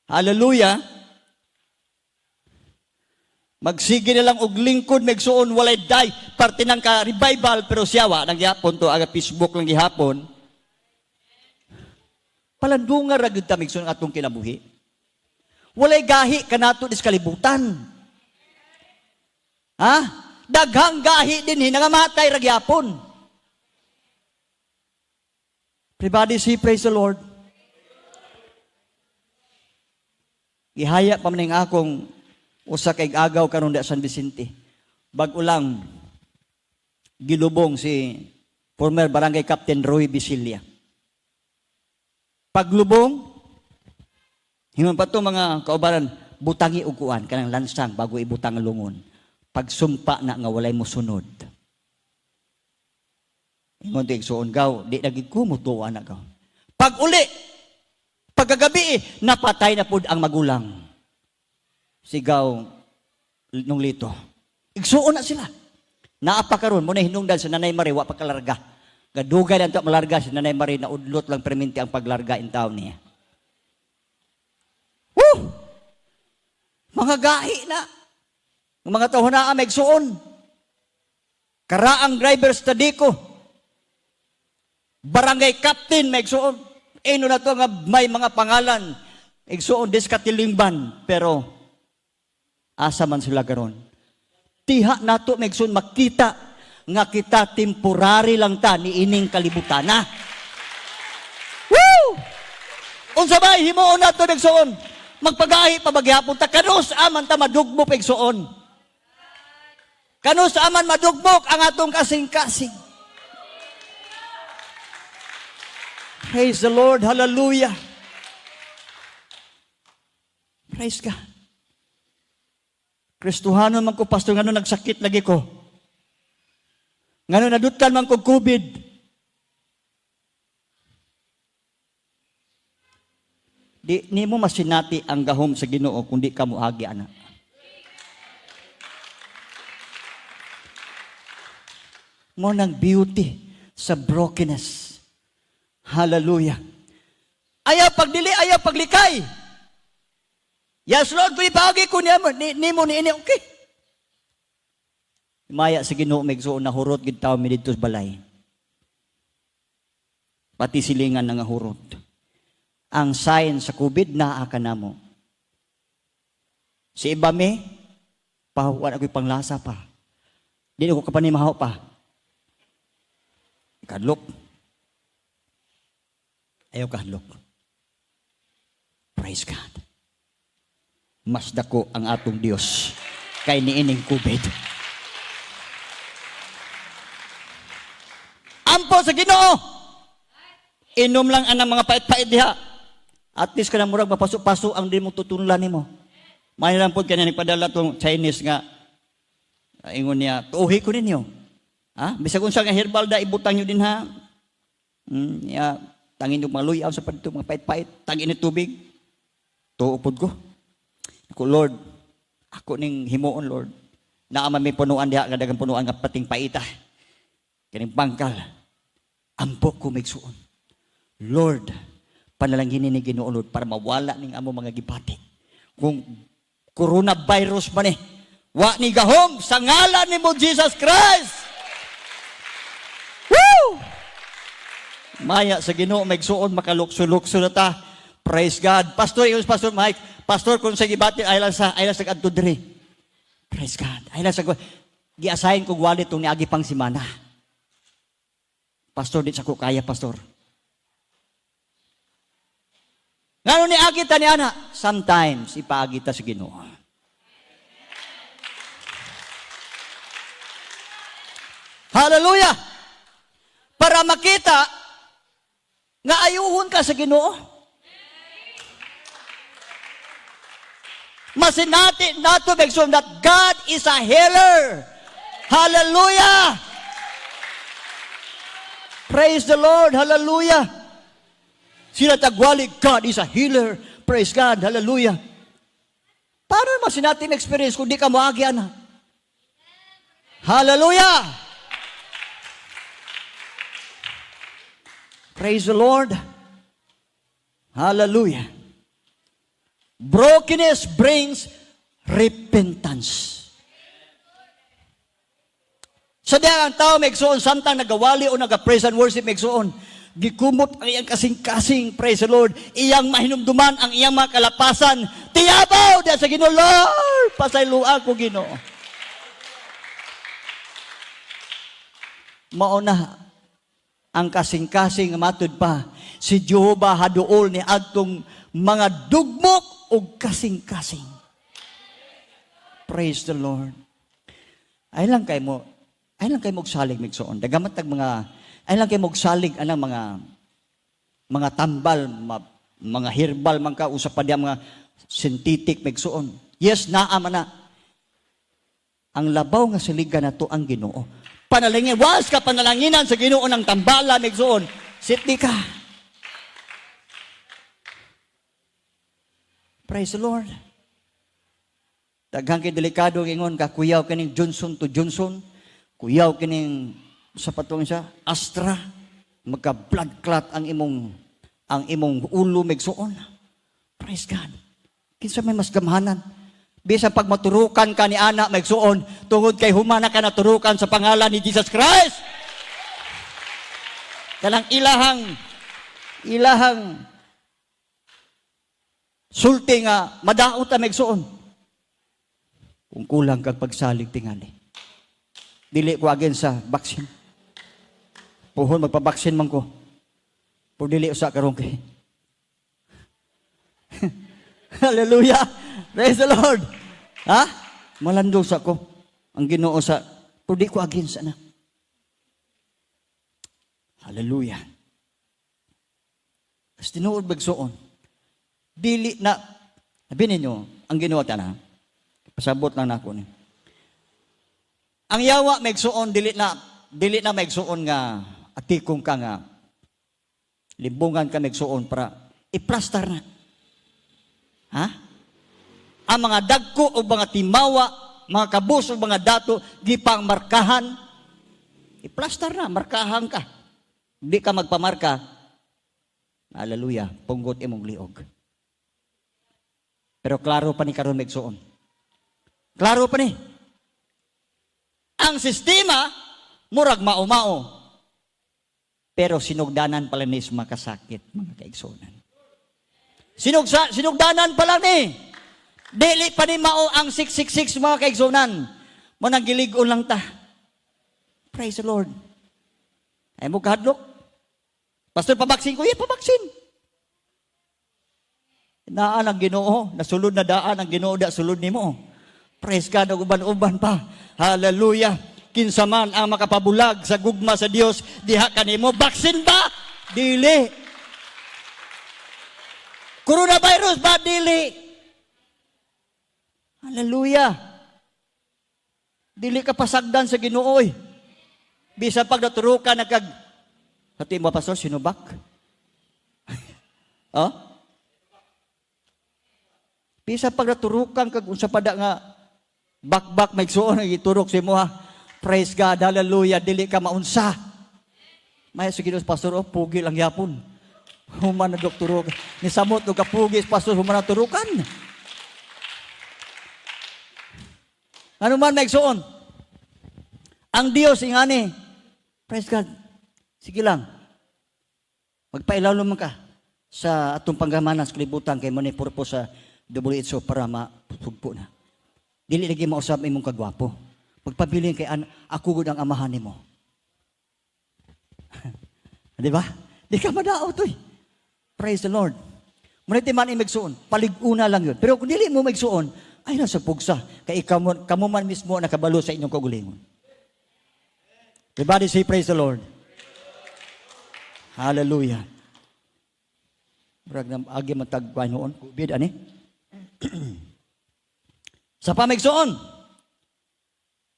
hallelujah. Magsige na lang og lingkod, megsuon, walay day, parte ng ka-revival, pero siyawa, nang gihapon to, aga Facebook lang gihapon, palandunga ragid ta megsuon atong kinabuhi. Walay gahi kanato dis kalibutan. Ha? Daghang gahi din nangamatay ra gyapon. Everybody say praise the Lord. Ihaya pa man akong usa kay agaw karon da San Vicente. Bag-o lang gilubong si former barangay Captain Roy Bisilia. Paglubong, hingon pa ito mga kaubaran, butangi uguan, kanang lansang bago ibutang ang lungon. Pagsumpa na nga walay mo sunod. Hingon ito igsuon gaw, di naging kumutuan na gaw. Pag uli, pagkagabi, napatay na po ang magulang. Sigaw nung lito. Igsuon na sila. Naapakaroon, muna hinungdan sa Nanay Mari, wa pagkalarga. Gadugay na ito malarga si Nanay Mari na udlot lang perminti ang paglarga in taon niya. Woo! Mga gahi na. Mga tao na megsuon. Karaang driver study ko. Barangay captain megsuon. Ino na to nga may mga pangalan. Igsuon diskatilingban. Pero asa man sila karon. Tiha na to megsuon makita nga kita temporary lang ta ni ining kalibutana. Woo! Unsa bay himuon nato nagsuon? Magpagahi pa bagyapon ta kanus aman ta madugmo pigsuon. Kanus aman madugmok ang atong kasing-kasing. Praise the Lord, hallelujah. Praise God. Kristuhanon man ko pastor ngano nagsakit lagi ko. Ngano nadutan man kog COVID. Di nimo masinati ang gahom sa Ginoo kundi ka moagi ana. Mo nang beauty sa brokenness. Hallelujah. Ayaw pagdili, ayaw paglikay. Yes, Lord, kung ipagi ko niya, nimo ni ini, okay. Maya sa Ginoo megsuon na hurot gid tawo mi didto sa balay. Pati silingan nga hurot. Ang sign sa COVID naa ka namo. Si iba me, pahuwan ako'y panglasa pa. Di ko kapanimahaw pa. Kadlok. Ayaw kadlok. Praise God. Mas dako ang atong Dios kay niining COVID. Ampo sa Ginoo. Inom lang anang mga pait-pait diha. At least kanang murag mapaso-paso ang di mo tutunlan nimo. May lang po kanang padala tong Chinese nga ingon niya, tuuhi ko ninyo. Ha? Bisag unsa nga herbal da ibutang nyo din ha. Ya, tangin yung maluyaw sa padto mga pait-pait, tangin ni tubig. Tuupod ko. Ako Lord, ako ning himuon Lord. Naa man may punuan diha nga dagang punuan nga pating paita. Kaning bangkal. Ampo ko migsuon. Lord, panalangin ni Ginoo Lord para mawala ning amo mga gipati. Kung coronavirus man wa ni gahom sa ngalan ni mo Jesus Christ. Woo! Maya sa Ginoo magsuon makalukso-lukso na ta. Praise God. Pastor Mike, pastor kung sa gibati ay lang sa kadto diri. Praise God. Ay lang sa giasahin kog wallet tong niagi pang semana. Pastor, di sa ko kaya, pastor. Ngano ni agita ni ana? Sometimes, ipaagita sa Ginoo. Hallelujah! Para makita nga ayuhon ka sa Ginoo. Masinati nato begson that God is a healer. Hallelujah! Praise the Lord. Hallelujah. Sila tagwali, God is a healer. Praise God. Hallelujah. Paano naman sinating experience kung di ka maagyan? Hallelujah. Praise the Lord. Hallelujah. Brokenness brings repentance. Sa diya ang tao megsuon samtang nagawali o naga-praise and worship megsuon, gikumot ang iyang kasing-kasing, praise the Lord, iyang mahinumduman ang iyang mga kalapasan, tiyabaw diya sa Ginoo, Lord, pasayloa ko Ginoo. Mauna ang kasing-kasing matud pa, si Jehovah haduol ni adtong mga dugmok o kasing-kasing. Praise the Lord. Ay lang kay mo salig migsoon. Dagamat mga ay lang kay mo salig anang mga tambal, mga herbal man ka usap pa diya mga synthetic migsoon. Yes, naa man na. Ang labaw nga saligan nato ang Ginoo. Panalangin, was ka panalanginan sa Ginoo ng tambala migsoon. Siti ka. Praise the Lord. Daghang kay delikado ingon ka kuyaw kaning Johnson to Johnson. Kuyaw kining sa patong siya, Astra, magka-blood clot ang imong ulo megsuon. Praise God. Kinsa may mas gamhanan. Bisan pag maturukan ka ni ana megsuon, tungod kay humana ka naturukan sa pangalan ni Jesus Christ. Kanang ilahang sulti nga madaot ta megsuon. Kung kulang kag pagsalig tingali. Dili ko again sa vaccine. Puhon magpa-vaccine man ko. Pero dili usa karon kay. Hallelujah. Praise the Lord. Ha? Malandong sa ko. Ang Ginoo sa pero di ko again sa na. Hallelujah. As tinuod bagsoon. Dili na sabi ninyo ang Ginoo ta na. Pasabot lang nako ni. Ang yawa megsuon dili na megsuon nga atikong ka nga libungan ka megsuon para iplastar na. Ha? Ang mga dagko o mga timawa, mga kabus o mga dato, di pang markahan. I-plaster na, markahan ka. Di ka magpamarka. Hallelujah, punggot imong liog. Pero klaro pa ni karon megsuon. Klaro pa ni. Ang sistema, murag mao-mao. Pero sinugdanan pala ni makasakit, mga kaigsunan. Sinugdanan pala ni. Dili pa ni mao ang 666, mga kaigsunan. Manang gilig-on lang ta. Praise the Lord. Ay mo kahadlok. Pastor, pabaksin ko. Pabaksin. Daan ang Ginoo. Nasulod na daan ang Ginoo. Sulod ni mo. Praise God. Uban-uban pa. Hallelujah. Kinsa man ang makapabulag sa gugma sa Dios, diha kanimo. Baksin ba? Dili. Coronavirus ba? Dili. Hallelujah. Dili ka pasagdan sa Ginoo. Bisa pag naturukan na kag hati mo, Pastor, sinubak? Oh? Bisa pag naturukan kag unsa pada nga bakbak may suon nga giturok si mo ha. Praise God, hallelujah, dili ka maunsa. May sige Pastor, pugi lang yapon. Human na doktoro ni samot og kapugis, Pastor, human na turukan. Ano man may suon? Ang Dios ingani. Praise God. Sige lang. Magpailaw man ka sa atong panggamanan sa kalibutan kay mo ni purpose sa WHO para mapugpo na. Dili lagi mausab imong kagwapo. Magpabiling kay ako gud ang amahan nimo. Di ba? Di ka madao toy. Praise the Lord. Muna man imigsuon, palig-una lang yun. Pero kung dili mo magsuon, ay nasa pugsa. Kay kamo man mismo nakabalo sa inyong kaugalingon. Everybody say praise the Lord. Hallelujah. Brag na agi matagkuan noon, COVID ani. Sa pamigsuon.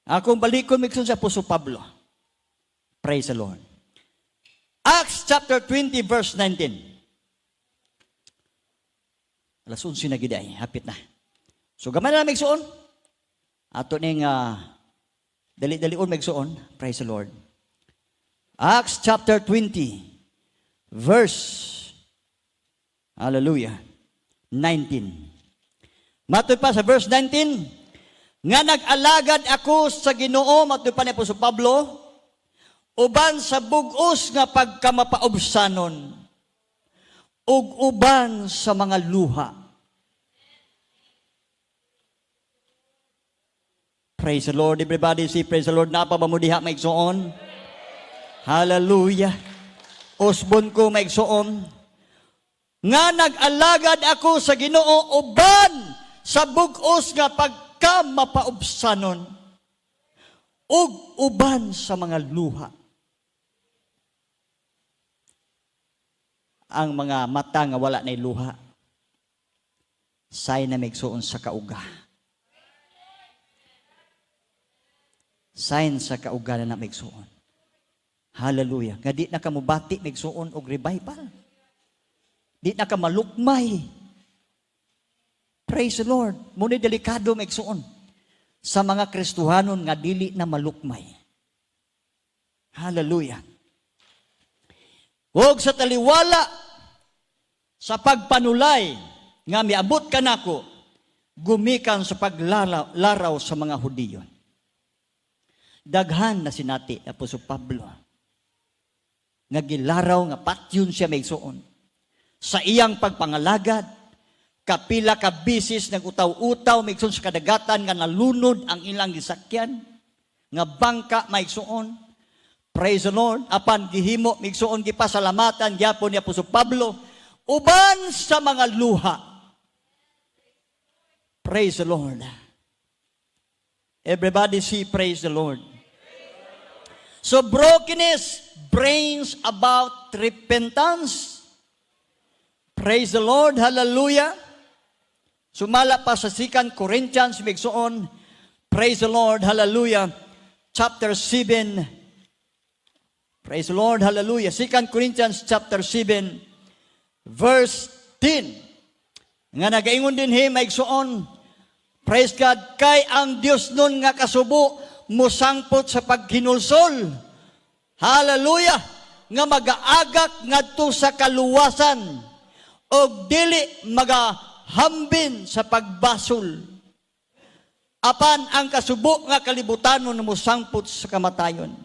Akong balikon migsuon sa Apostol Pablo. Praise the Lord. Acts chapter 20 verse 19. Alas 11 na gid ay, hapit na. So gamay na migsuon. Ato ning dali-dalion migsuon. Praise the Lord. Acts chapter 20 verse hallelujah 19. Matoy pa sa verse 19, nga nag-alagad ako sa Ginoo, matoy pa ni Apostol Pablo, uban sa bug-os nga pagkamapaubsanon ug uban sa mga luha. Praise the Lord, everybody say praise the Lord. Napa ba mo diha maigsuon? Hallelujah. Usbon ko maigsuon. Nga nag-alagad ako sa Ginoo uban sa bug-os nga pagkamapaubsanon ug uban sa mga luha. Ang mga mata nga wala nay luha, say na maigsuon sa kauga. Sign sa kauga na maigsuon. Hallelujah. Nga di na ka mubati maigsuon og revival. Di na ka malukmay. Praise the Lord. Muna delikado maigsuon sa mga Kristohanon nga dili na malukmay. Hallelujah. Huwag sa taliwala sa pagpanulay nga miabot ka nako, gumikan sa paglaraw sa mga Hudiyo. Daghan na sinati Apostol Pablo nga gilaraw nga patyon siya maigsuon sa iyang pagpangalagad, kapila ka bisis nagutaw-utaw maigsuon sa kadagatan nga nalunod ang ilang gisakyan nga bangka maigsuon. Praise the Lord. Apan gihimo maigsuon gipasalamatan gyapon ni Apostol Pablo uban sa mga luha. Praise the Lord. Everybody say praise the Lord. So brokenness brings about repentance. Praise the Lord. Hallelujah. Sumala pa sa 2 Corinthians migsuon. Praise the Lord. Hallelujah. Chapter 7. Praise the Lord. Hallelujah. 2 Corinthians chapter 7 verse 10. Nga nagaingon din maigsuon, praise God, kay ang Dios nun nga kasubo, musangpot sa paghinulsol. Hallelujah! Nga magaagak ngadto sa kaluwasan, o dili magahambin sa pagbasol. Apan ang kasubo nga kalibutanon mo sangpot sa kamatayon.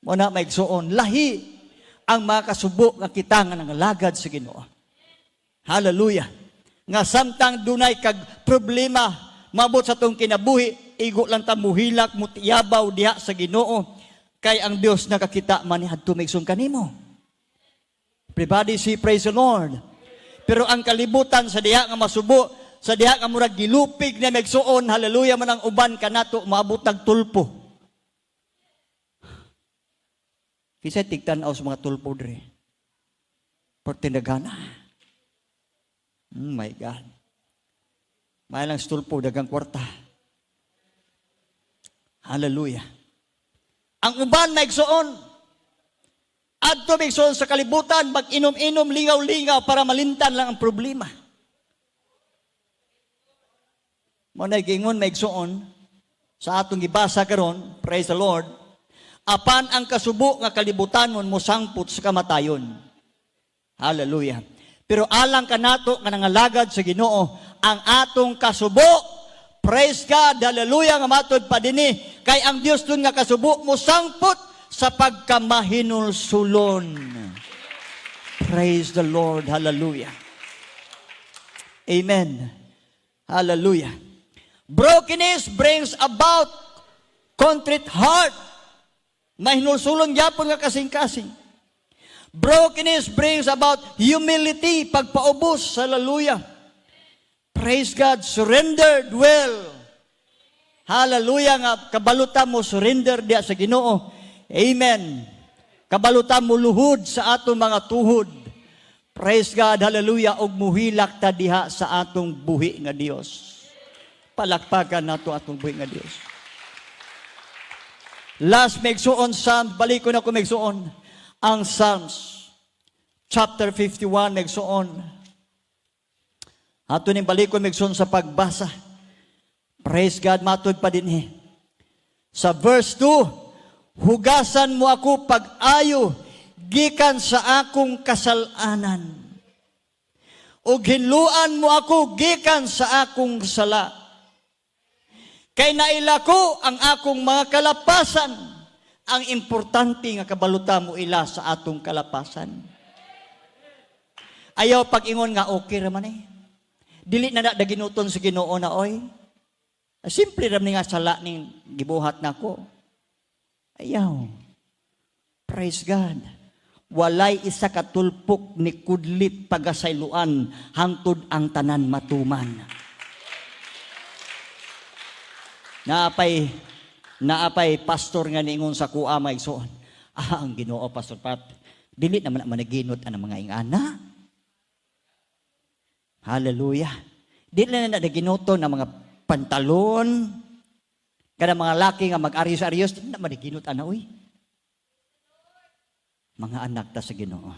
Muna maigsuon, lahi ang mga kasubo nga kita nga nangalagad sa Ginoo. Hallelujah. Nga samtang dunay kag problema mabot sa tong kinabuhi, igo lang ta muhilak mutiyabaw diha sa Ginoo, kay ang Dios nakakita man adto maigsoon kanimo. Everybody say praise the Lord. Pero ang kalibutan sa diha nga masubo, sa diha nga murag gilupig na megsuon, hallelujah, man ang uban kanato maabot ng tulpo. Kisay tigtanaw sa mga tulpo dre. Portindagana. My God. May lang sa tulpo, dagang kwarta. Hallelujah. Ang uban megsuon, adto megsuon sa kalibutan, mag-inom-inom, lingaw-lingaw para malintan lang ang problema. Muna gingon maigsuon sa atong gibasa karon, praise the Lord, apan ang kasubo nga kalibutanon mo sangpot sa kamatayon. Hallelujah. Pero alang kanato nga nangalagad sa Ginoo, ang atong kasubo, praise God, hallelujah, nga matod pa dinhi, kay ang Dios dun nga kasubo mo sangpot sa pagkamahinulsulon. Praise the Lord, hallelujah. Amen. Hallelujah. Brokenness brings about contrite heart. Mahinulsulon gyapon nga kasing-kasing. Brokenness brings about humility, pagpaubos, hallelujah. Praise God, surrendered well. Hallelujah, nga kabalutan mo surrender diya sa Ginoo. Amen. Kabalutan mo luhod sa atong mga tuhod. Praise God, hallelujah, og muhilak ta diha sa atong buhi nga Dios. Palakpakan nato atong buhi nga Dios. Last megsuon Psalms, balik ko na ko megsuon. Ang Psalms, chapter 51, megsuon. Ato ning balik ko megsuon sa pagbasa. Praise God, matod pa din Sa verse 2, hugasan mo ako pag-ayo, gikan sa akong kasalanan. O hinluan mo ako, gikan sa akong sala. Kay nailako ang akong mga kalapasan, ang importante nga kabaluta mo ila sa atong kalapasan. Ayaw pag-ingon nga okay raman Dili na ginuton sa Ginoo na oy. Simple ram ni nga sala ning gibuhat nako. Ayaw. Praise God. Walay isa ka tulpok ni kudlit pagasayloan hangtod ang tanan matuman. Naapay pastor nga ningon sa kuha maigsoon. Ang Ginoo Pastor Pat, dili naman managinot ang mga ingana. Hallelujah. Dili na naginuton ang mga pantalon, kada mga laki nga mag-arios-arios, dili na managinot ana uy. Mga anak ta sa Ginoo.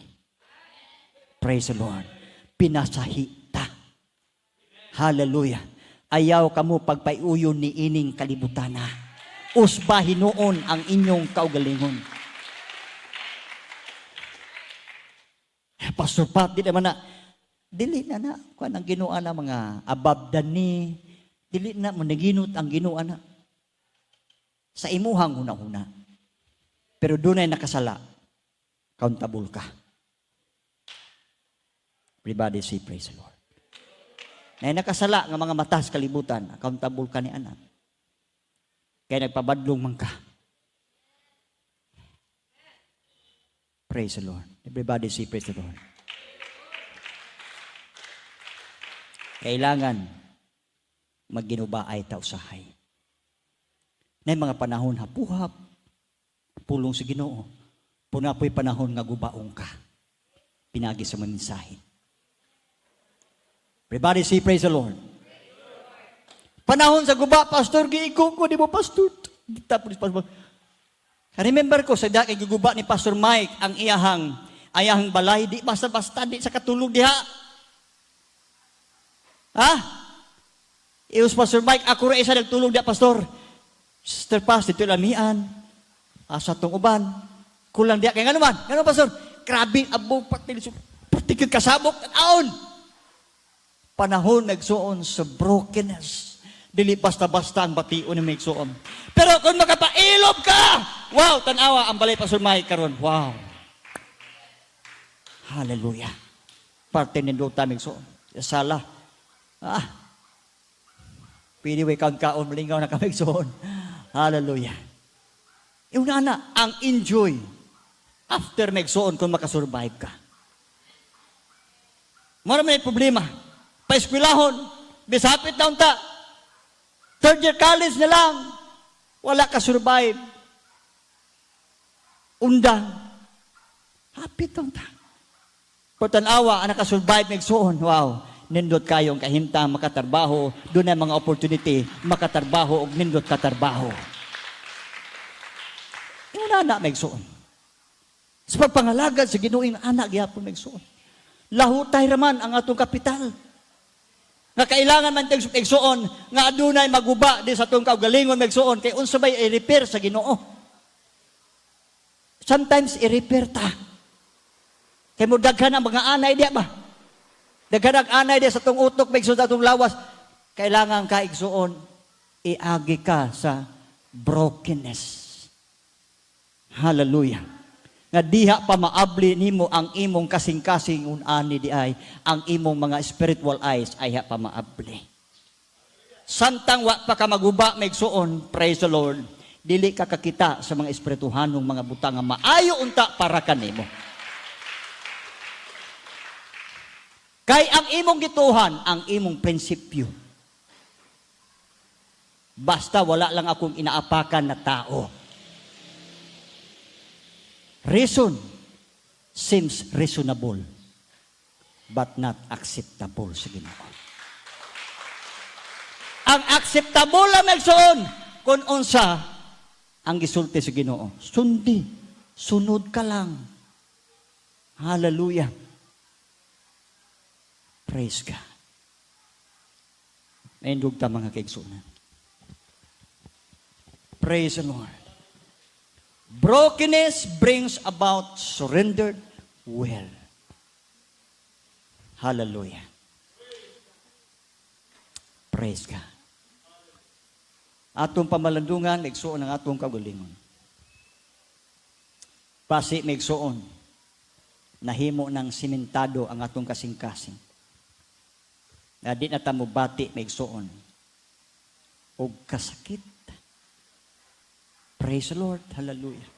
Praise the Lord. Pinasahita. Hallelujah. Ayaw kamo pagpaiuyon ni ining kalibutana. Usbahin noon ang inyong kaugalingon. Pastor Pat, dili na kuan ang Ginoo na mga ababdan ni, dili na mo naginot ang Ginoo na. Sa imuhang hunahuna. Pero dunay nakasala, countable ka. Everybody say praise the Lord. Na nakasala nga mga matas kalibutan, accountable ka ni anak. Kaya nagpabadlong man ka. Praise the Lord. Everybody say praise the Lord. Kailangan magginubaay ta usahay. Na mga panahon hapuhap, pulong sa Ginoo. Punapoy panahon nga gubaong ka. Pinagi sa mensahe. Everybody say praise the Lord. Panahon sa guba, pastor, giiko ko, di mo pastor. Tapos, pastor. Remember ko, sa daki guguba ni Pastor Mike, ang ayahang balay, di basta-basta, di sa katulog diha. Ha? Ius Pastor Mike, ako rin isa nagtulog diya, Pastor. Sister Paz, dito lamian. Asa tong uban. Kulang diya. Kaya nga naman, nga Pastor, grabe, abong patigil kasabok at aon. Panahon nagsuon sa brokenness. Dili basta-basta ang bation ni magsuon. Pero kung makapailob ka, wow, tanawa ang balay Pastor Mike karon. Wow. Hallelujah. Parte nindo ta magsuon. Sala. Pwede way kang kaon malingaw na kami magsuon. Hallelujah. Yung na, ang enjoy after magsuon kung makasurvive ka. Maraming problema. Paeskwelahon, bisapit na unta. Third year college na lang. Wala ka survive. Undang. Happy na unta. Pagtanawa, ang nakasurvive magsuon. Wow. Nindot kayong kahinta, makatarbaho. Doon ay mga opportunity, makatarbaho o nindot katarbaho. Yung anak magsuon. Sa pagpangalagad sa ginuing anak, gyapon magsuon. Lahutay raman ang atong kapital. Nga kailangan man tayong magsuon, nga adunay maguba di sa atong kaugalingon magsuon, kay unsa bay i-repair sa Ginoo. Sometimes i-repair ta. Kay mo daghan ang mga anay diya ba? Daghan ang anay diya sa atong utok, magsuon sa atong lawas. Kailangan ka igsuon, iagi ka sa brokenness. Hallelujah. Nga diha pa maabli nimo ang imong kasing-kasing unani di ay, ang imong mga spiritual eyes ay ha pa maabli. Samtang wa pa ka maguba magsuon, praise the Lord, dili ka kakita sa mga espirituhanong mga butang nga maayo unta para kanimo. Kay ang imong gituhan, ang imong prinsipyo. Basta wala lang akong inaapakan na tao. Reason seems reasonable but not acceptable sa Ginoo. Ang acceptable lang magsuon kung unsa ang gisulti sa Ginoo. Sundi, sunod ka lang. Hallelujah. Praise God. Naindog ta mga kaigsunan. Praise the Lord. Brokenness brings about surrendered will. Hallelujah. Praise God. Atong pamalandungan, megsuon ang atong kagalingon. Pasi megsuon, nahimo ng simentado ang atong kasing-kasing. Na di na tamo bati megsuon. O kasakit. Praise the Lord. Hallelujah.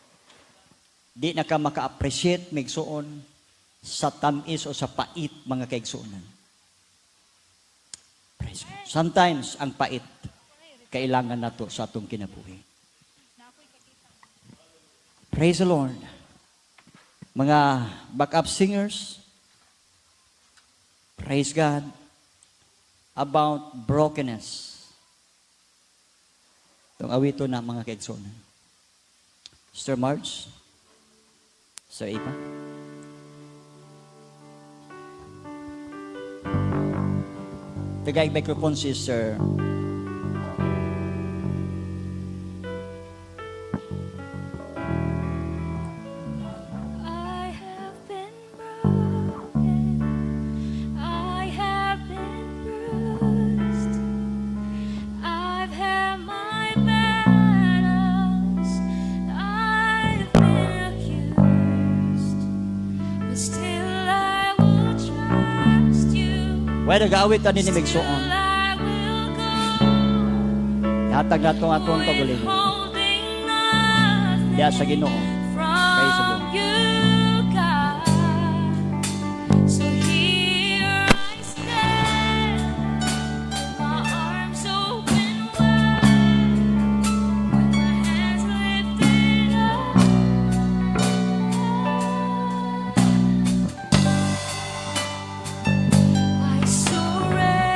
Di na ka maka-appreciate megsuon sa tamis o sa pait mga kaigsuonan. Praise God. Sometimes ang pait kailangan nato sa atong kinabuhi. Praise the Lord. Mga backup singers, praise God about brokenness. Itong awito na mga kaigsuonan. Sister Marge, Sir Ipa. Tagay microphone si Sir. Why nag-aawit ta ni Migsuon? Hatag na itong atong kagulingon. Diya sa Ginoo. Praise the Lord. So here I stand, my arms open wide, with my hands lifted up. I surrender.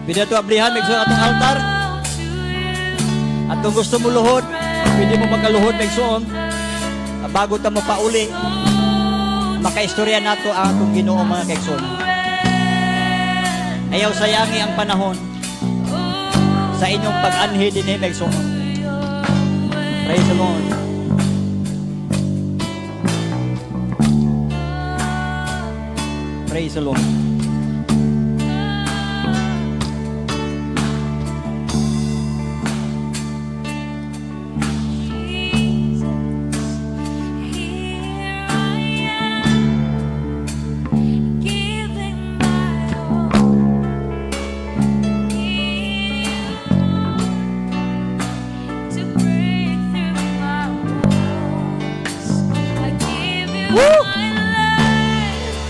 Pwede ito ablihan, Migsuon atong altar. At kung gusto mo luhod, pwede mo magkaluhod Migsuon. Bago ta mo pauli, makaistorya nato ang atong Ginoo mga kaigsuon. Ayaw sayangi ang panahon sa inyong pag-anhi din Megsungon. Praise the Lord. Praise the Lord.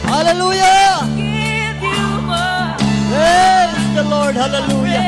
Hallelujah! Praise the Lord, hallelujah!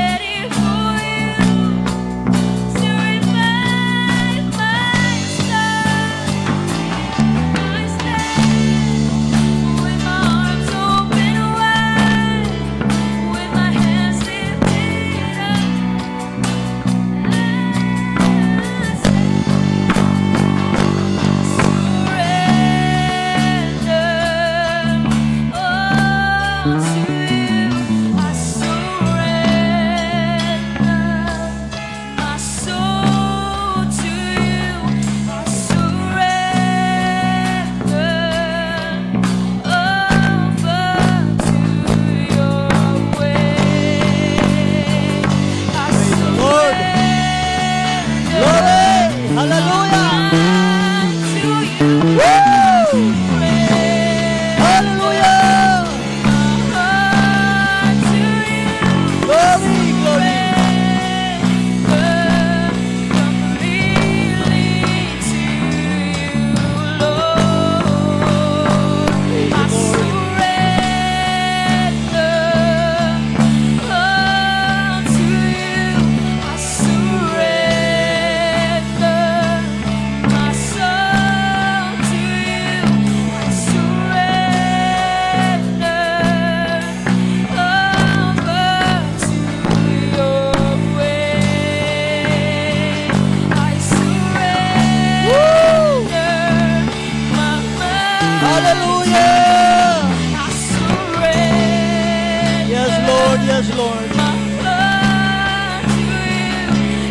Yes, Lord.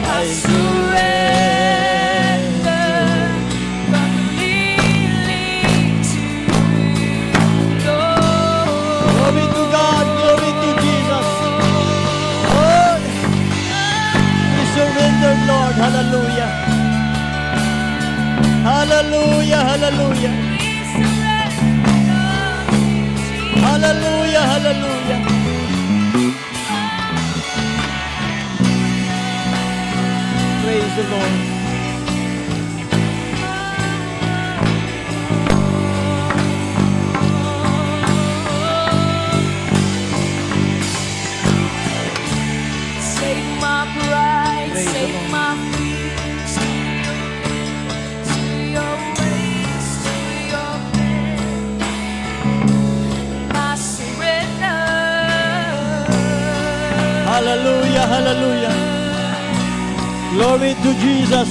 I surrender completely to you, Lord. Glory to God, glory to Jesus. Lord, we surrender, Lord. Hallelujah. Hallelujah, hallelujah. Hallelujah, hallelujah. Praise the Lord. Take my pride, take my fears, to your ways, to your will. I surrender. Hallelujah, hallelujah. Glory to Jesus.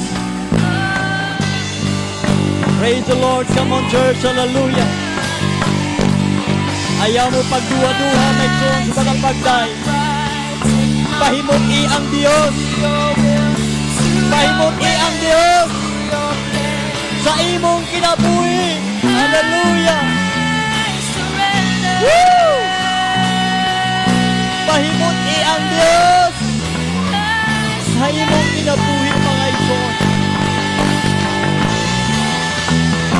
Praise the Lord. Come on, church. Hallelujah. Ayaw mo pagduwa-duha, may kung sa mga pagday. Pahimot-i ang Diyos. Pahimot-i ang Diyos sa imong kinabuhi. Hallelujah. Woo! Pahimot-i ang Diyos sa imong kinabuhi, mga ison.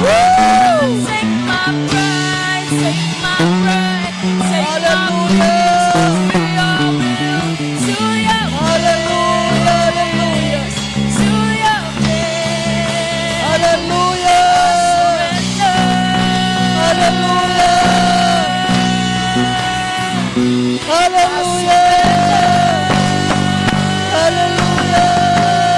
Woo! Take my pride, take my pride, take Hallelujah. Hallelujah. Hallelujah.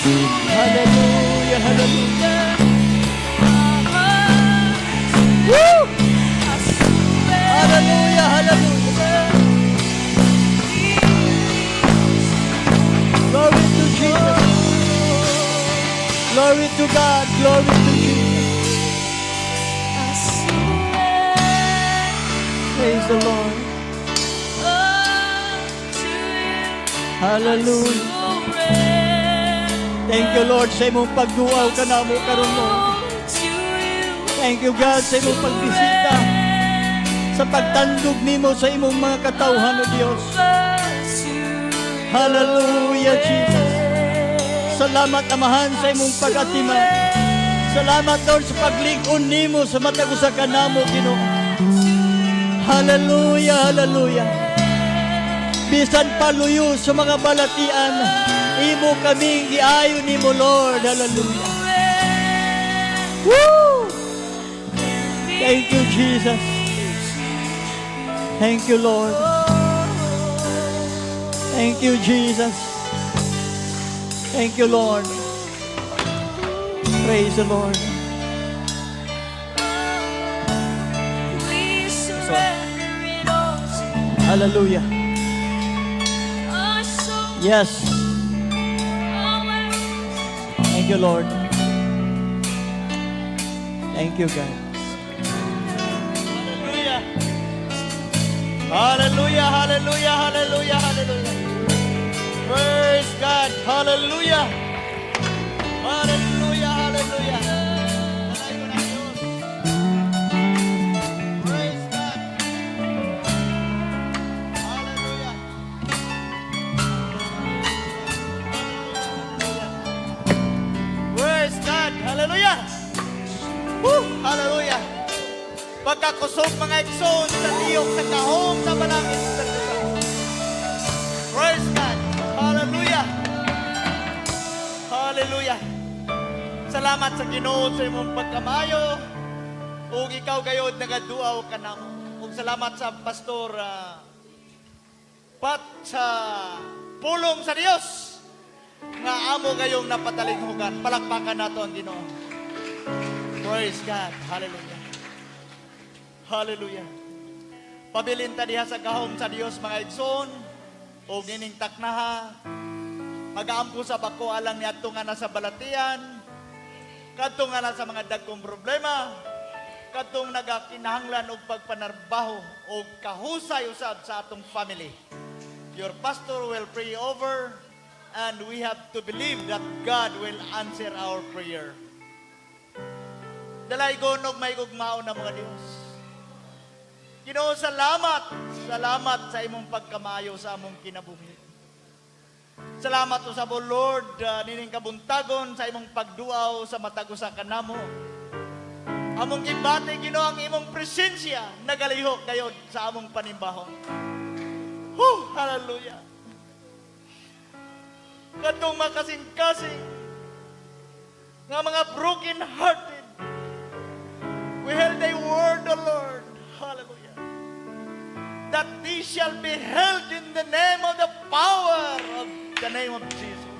Hallelujah, hallelujah. Woo! Hallelujah, hallelujah. Glory to Jesus. Glory to God. Glory to Jesus. Praise the Lord. Hallelujah. Thank you, Lord, sa imong pagduaw ka na mo karon, Lord. Thank you, God, sa imong pagbisita, sa pagtandog nimo sa imong mga katawhan, O Diyos. Hallelujah, Jesus. Salamat, Amahan, sa imong pag-atima. Salamat, Lord, sa paglingon nimo sa matag usa ka namo, Ginoo. Hallelujah, hallelujah. Bisan paluyo sa mga balatian, imo kaming giayo nimo, Lord. Hallelujah. Woo! Thank you, Jesus. Thank you, Lord. Thank you, Jesus. Thank you, Lord. Praise the Lord. Hallelujah. Yes. Thank you, Lord. Thank you, God. Hallelujah. Hallelujah, hallelujah, hallelujah, hallelujah. Praise God. Hallelujah. Hallelujah, hallelujah. Praise God. Hallelujah. Praise God. Hallelujah. Woo! Hallelujah. Pagkakusog mga igsoon sa liyok sa kahong sa balangin sa Diyos. Praise God. Hallelujah. Hallelujah. Salamat sa Ginoo sa imong pagkamayo. Ug ikaw gayod nagaduaw ka namo. Ug salamat sa pastor Pat sa pulong sa Dios nga amo gayong napatalinghugan. Palakpakan nato ang Ginoo. Praise God. Hallelujah. Hallelujah. Pabilin ta diha sa gahom sa Dios mga igsoon. O gining taknaha. Mag-aampo sa bako alang ni adto nga nasa balatian. Kadto nga na sa mga dagkong problema. Kadtong nagakinahanglan og pagpanarbaho o kahusay usab sa atong family. Your pastor will pray over and we have to believe that God will answer our prayer. Dalay gonog may gugmao na mga Dios. Ginoo, salamat. Salamat sa imong pagkamayo sa among kinabuhi. Salamat sa mo, Lord, nining kabuntagon sa imong pagduaw sa matag usa ka namo. Among gibati, Ginoo, ang imong presensya nagalihok gayod sa among panimbahon. Hallelujah. Katong makasing-kasing nga mga broken-hearted, we held thy word, O Lord. Hallelujah. That these shall be held in the name of the power of the name of Jesus.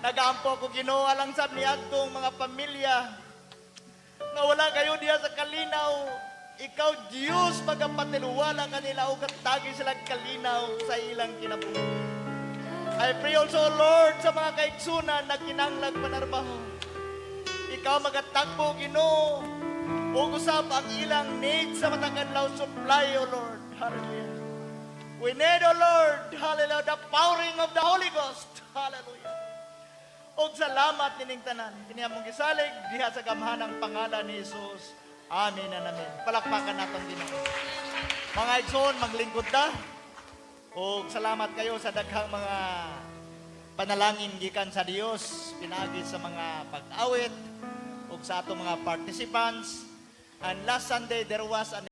Nagaampo ko, Ginoo, alang sa niadtong mga pamilya na wala kayo diya sa kalinaw. Ikaw, Diyos, magapatiluwala kanila o katagi sila kalinaw sa ilang kinabuhi. I pray also, Lord, sa mga kaigsunan na kinanglag panarbaho. Ikaw magatagpo, Ginoo, o usap ang ilang needs sa matagadlaw supply, O Lord. Hallelujah. We need, O Lord, hallelujah, the powering of the Holy Ghost. Hallelujah. O salamat nining tanan. Kiniamong gisalig, diha sa gamhanang pangalan ni Jesus. Amen and amen. Palakpakan natin din. Mga igsoon, maglingkod ta. O salamat kayo sa daghang mga panalangin gikan sa Dios, pinagi sa mga pag-awit, o sa atong mga participants. And last Sunday, there was an